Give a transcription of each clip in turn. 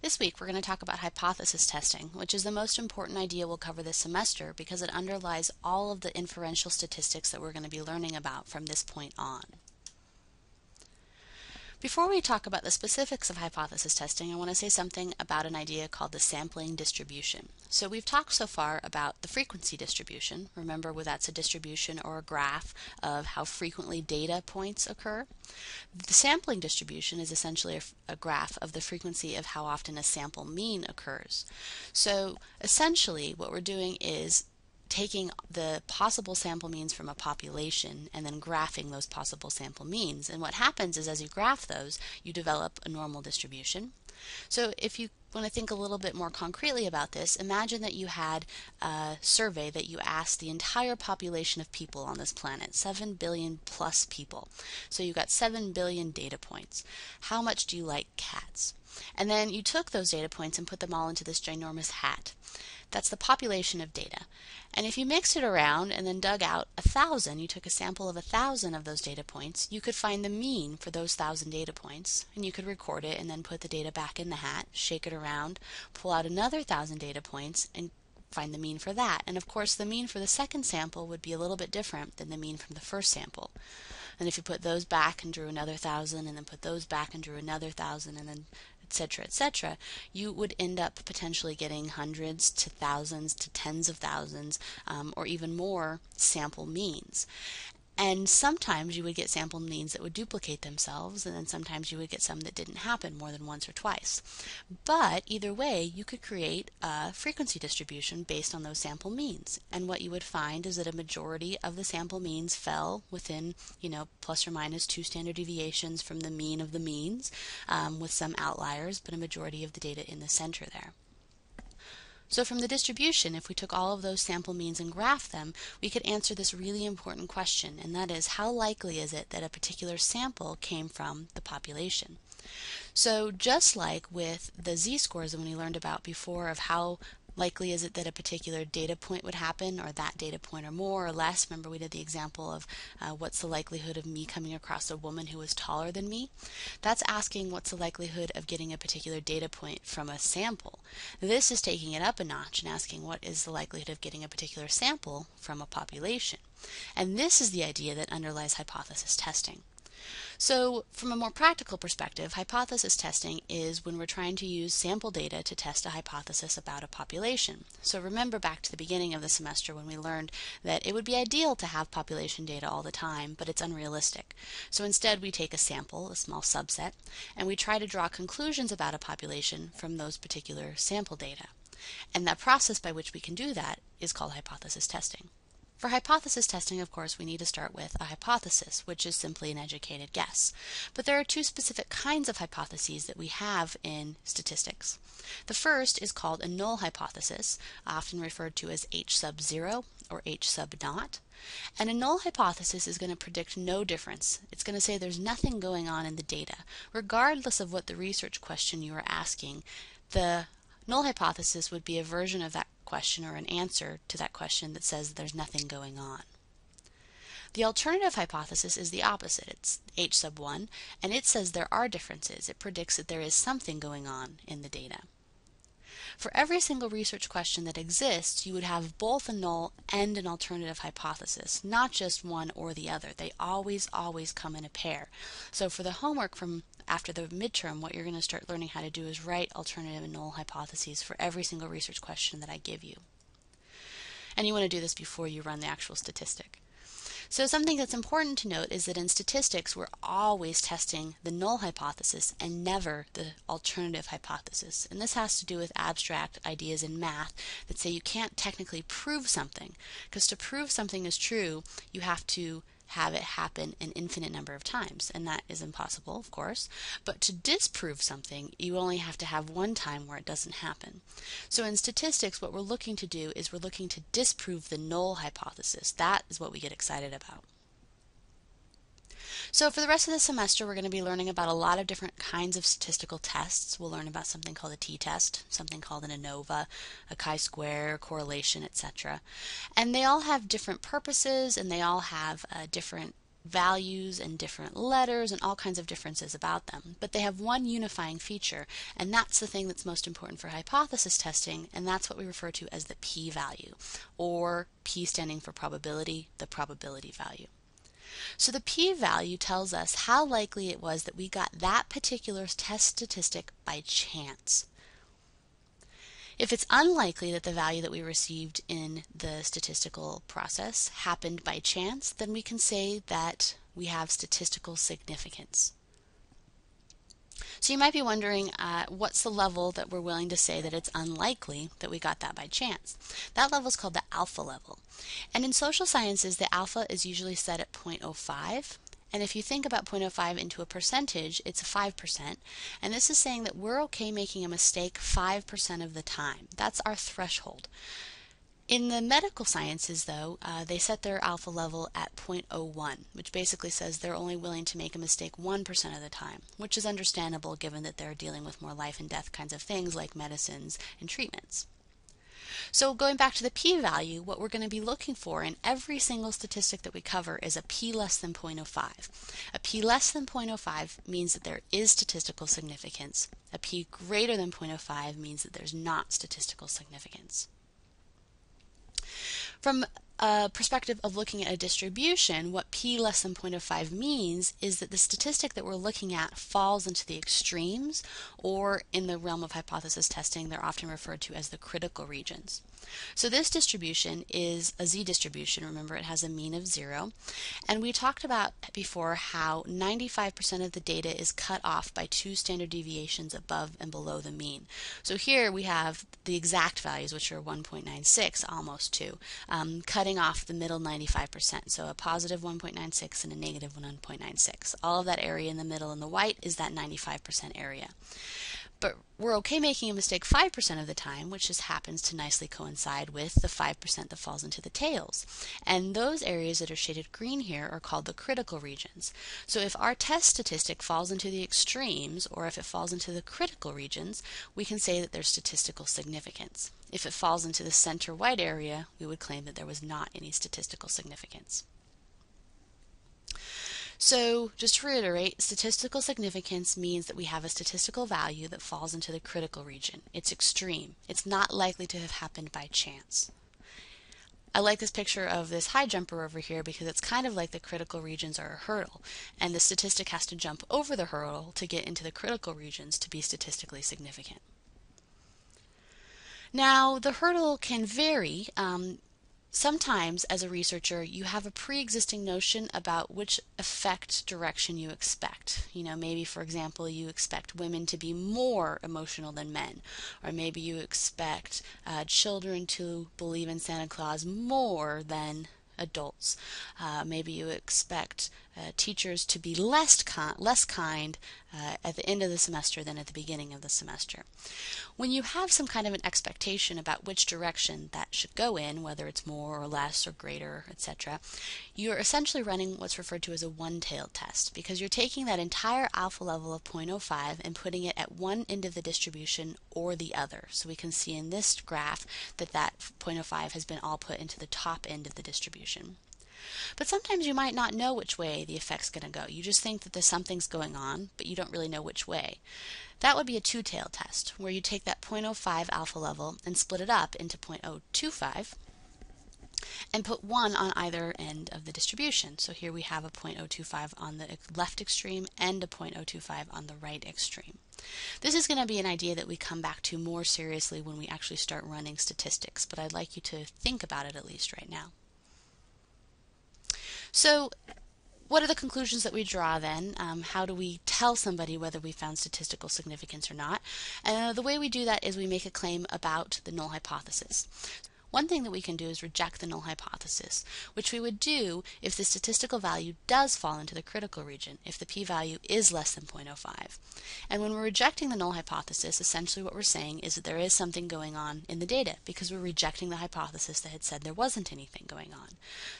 This week we're going to talk about hypothesis testing, which is the most important idea we'll cover this semester because it underlies all of the inferential statistics that we're going to be learning about from this point on. Before we talk about the specifics of hypothesis testing, I want to say something about an idea called the sampling distribution. So we've talked so far about the frequency distribution. Remember, that's a distribution or a graph of how frequently data points occur. The sampling distribution is essentially a graph of the frequency of how often a sample mean occurs. So essentially what we're doing is taking the possible sample means from a population and then graphing those possible sample means. And what happens is as you graph those, you develop a normal distribution. So if you want to think a little bit more concretely about this, imagine that you had a survey that you asked the entire population of people on this planet, 7 billion plus people. So you got 7 billion data points. How much do you like cats? And then you took those data points and put them all into this ginormous hat. That's the population of data. And if you mixed it around and then dug out 1,000, you took a sample of 1,000 of those data points, you could find the mean for those 1,000 data points, and you could record it and then put the data back in the hat, shake it around, pull out another 1,000 data points, and find the mean for that. And of course, the mean for the second sample would be a little bit different than the mean from the first sample. And if you put those back and drew another 1,000, and then put those back and drew another 1,000, and then etc., you would end up potentially getting hundreds to thousands to tens of thousands or even more sample means. And sometimes you would get sample means that would duplicate themselves, and then sometimes you would get some that didn't happen more than once or twice. But either way, you could create a frequency distribution based on those sample means. And what you would find is that a majority of the sample means fell within, plus or minus 2 standard deviations from the mean of the means, with some outliers, but a majority of the data in the center there. So from the distribution, if we took all of those sample means and graphed them, we could answer this really important question, and that is, how likely is it that a particular sample came from the population? So just like with the z-scores that we learned about before of how likely is it that a particular data point would happen, or that data point or more or less. Remember we did the example of what's the likelihood of me coming across a woman who is taller than me? That's asking what's the likelihood of getting a particular data point from a sample. This is taking it up a notch and asking what is the likelihood of getting a particular sample from a population. And this is the idea that underlies hypothesis testing. So from a more practical perspective, hypothesis testing is when we're trying to use sample data to test a hypothesis about a population. So remember back to the beginning of the semester when we learned that it would be ideal to have population data all the time, but it's unrealistic. So instead we take a sample, a small subset, and we try to draw conclusions about a population from those particular sample data. And that process by which we can do that is called hypothesis testing. For hypothesis testing, of course, we need to start with a hypothesis, which is simply an educated guess. But there are 2 specific kinds of hypotheses that we have in statistics. The first is called a null hypothesis, often referred to as H sub 0 or H sub naught. And a null hypothesis is going to predict no difference. It's going to say there's nothing going on in the data. Regardless of what the research question you are asking, the null hypothesis would be a version of that question or an answer to that question that says there's nothing going on. The alternative hypothesis is the opposite. It's H sub 1, and it says there are differences. It predicts that there is something going on in the data. For every single research question that exists, you would have both a null and an alternative hypothesis, not just one or the other. They always come in a pair. So for the homework from after the midterm, what you're going to start learning how to do is write alternative and null hypotheses for every single research question that I give you. And you want to do this before you run the actual statistic. So something that's important to note is that in statistics, we're always testing the null hypothesis and never the alternative hypothesis. And this has to do with abstract ideas in math that say you can't technically prove something, because to prove something is true, you have to have it happen an infinite number of times, and that is impossible, of course. But to disprove something, you only have to have one time where it doesn't happen. So in statistics, what we're looking to do is we're looking to disprove the null hypothesis. That is what we get excited about. So for the rest of the semester, we're going to be learning about a lot of different kinds of statistical tests. We'll learn about something called a t-test, something called an ANOVA, a chi-square, correlation, etc. And they all have different purposes, and they all have different values and different letters and all kinds of differences about them. But they have one unifying feature, and that's the thing that's most important for hypothesis testing, and that's what we refer to as the p-value, or p standing for probability, the probability value. So the p-value tells us how likely it was that we got that particular test statistic by chance. If it's unlikely that the value that we received in the statistical process happened by chance, then we can say that we have statistical significance. So you might be wondering, what's the level that we're willing to say that it's unlikely that we got that by chance? That level is called the alpha level. And in social sciences, the alpha is usually set at 0.05. And if you think about 0.05 into a percentage, it's 5%. And this is saying that we're okay making a mistake 5% of the time. That's our threshold. In the medical sciences, though, they set their alpha level at 0.01, which basically says they're only willing to make a mistake 1% of the time, which is understandable given that they're dealing with more life and death kinds of things like medicines and treatments. So going back to the p-value, what we're going to be looking for in every single statistic that we cover is a p less than 0.05. A p less than 0.05 means that there is statistical significance. A p greater than 0.05 means that there's not statistical significance. From a perspective of looking at a distribution, what p less than 0.05 means is that the statistic that we're looking at falls into the extremes, or in the realm of hypothesis testing, they're often referred to as the critical regions. So this distribution is a z-distribution. Remember, it has a mean of 0. And we talked about before how 95% of the data is cut off by 2 standard deviations above and below the mean. So here we have the exact values, which are 1.96, almost 2, cutting off the middle 95%. So a positive 1.96 and a negative 1.96. All of that area in the middle in the white is that 95% area. But we're okay making a mistake 5% of the time, which just happens to nicely coincide with the 5% that falls into the tails. And those areas that are shaded green here are called the critical regions. So if our test statistic falls into the extremes, or if it falls into the critical regions, we can say that there's statistical significance. If it falls into the center white area, we would claim that there was not any statistical significance. So just to reiterate, statistical significance means that we have a statistical value that falls into the critical region. It's extreme. It's not likely to have happened by chance. I like this picture of this high jumper over here because it's kind of like the critical regions are a hurdle, and the statistic has to jump over the hurdle to get into the critical regions to be statistically significant. Now, the hurdle can vary. Sometimes, as a researcher, you have a pre-existing notion about which effect direction you expect. Maybe, for example, you expect women to be more emotional than men, or maybe you expect children to believe in Santa Claus more than adults. Maybe you expect teachers to be less kind at the end of the semester than at the beginning of the semester. When you have some kind of an expectation about which direction that should go in, whether it's more or less or greater, etc., you're essentially running what's referred to as a one-tailed test, because you're taking that entire alpha level of 0.05 and putting it at one end of the distribution or the other. So we can see in this graph that 0.05 has been all put into the top end of the distribution. But sometimes you might not know which way the effect's going to go. You just think that there's something's going on, but you don't really know which way. That would be a two-tailed test, where you take that 0.05 alpha level and split it up into 0.025 and put 1 on either end of the distribution. So here we have a 0.025 on the left extreme and a 0.025 on the right extreme. This is going to be an idea that we come back to more seriously when we actually start running statistics, but I'd like you to think about it at least right now. So what are the conclusions that we draw then? How do we tell somebody whether we found statistical significance or not? The way we do that is we make a claim about the null hypothesis. One thing that we can do is reject the null hypothesis, which we would do if the statistical value does fall into the critical region, if the p-value is less than 0.05. And when we're rejecting the null hypothesis, essentially what we're saying is that there is something going on in the data, because we're rejecting the hypothesis that had said there wasn't anything going on.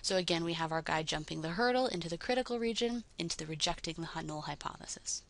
So again, we have our guy jumping the hurdle into the critical region, into the rejecting the null hypothesis.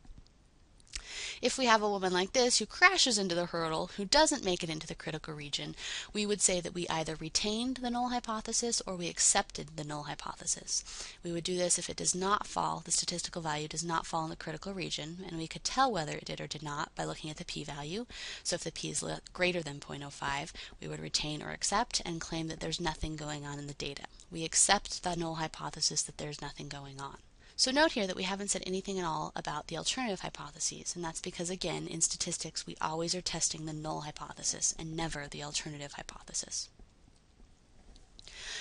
if we have a woman like this who crashes into the hurdle, who doesn't make it into the critical region, we would say that we either retained the null hypothesis or we accepted the null hypothesis. We would do this if it does not fall, the statistical value does not fall in the critical region, and we could tell whether it did or did not by looking at the p-value. So if the p is greater than 0.05, we would retain or accept and claim that there's nothing going on in the data. We accept the null hypothesis that there's nothing going on. So note here that we haven't said anything at all about the alternative hypotheses, and that's because, again, in statistics we always are testing the null hypothesis and never the alternative hypothesis.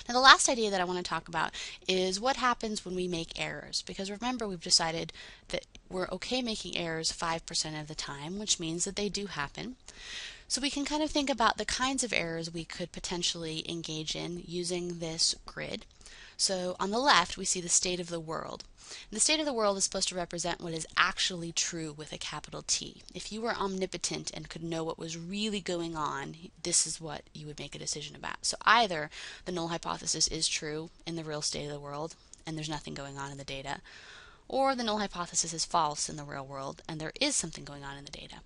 Now the last idea that I want to talk about is what happens when we make errors, because remember we've decided that we're okay making errors 5% of the time, which means that they do happen. So we can kind of think about the kinds of errors we could potentially engage in using this grid. So on the left we see the state of the world. And the state of the world is supposed to represent what is actually true with a capital T. If you were omnipotent and could know what was really going on, this is what you would make a decision about. So either the null hypothesis is true in the real state of the world and there's nothing going on in the data, or the null hypothesis is false in the real world and there is something going on in the data.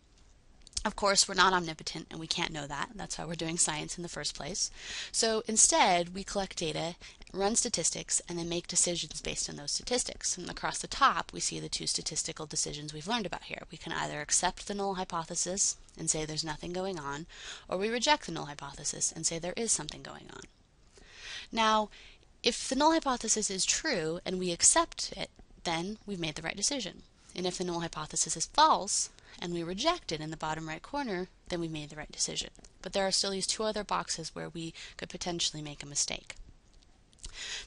Of course, we're not omnipotent and we can't know that. That's why we're doing science in the first place. So instead, we collect data, run statistics, and then make decisions based on those statistics. And across the top, we see the two statistical decisions we've learned about here. We can either accept the null hypothesis and say there's nothing going on, or we reject the null hypothesis and say there is something going on. Now, if the null hypothesis is true and we accept it, then we've made the right decision. And if the null hypothesis is false, and we reject it in the bottom right corner, then we made the right decision. But there are still these two other boxes where we could potentially make a mistake.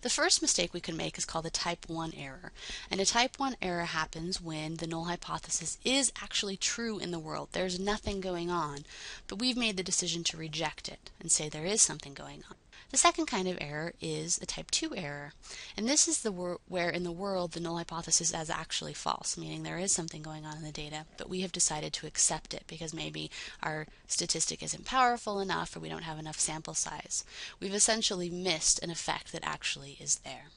The first mistake we can make is called a type 1 error. And a type 1 error happens when the null hypothesis is actually true in the world. There's nothing going on, but we've made the decision to reject it and say there is something going on. The second kind of error is a type 2 error, and this is where in the world the null hypothesis is actually false, meaning there is something going on in the data, but we have decided to accept it because maybe our statistic isn't powerful enough or we don't have enough sample size. We've essentially missed an effect that actually is there.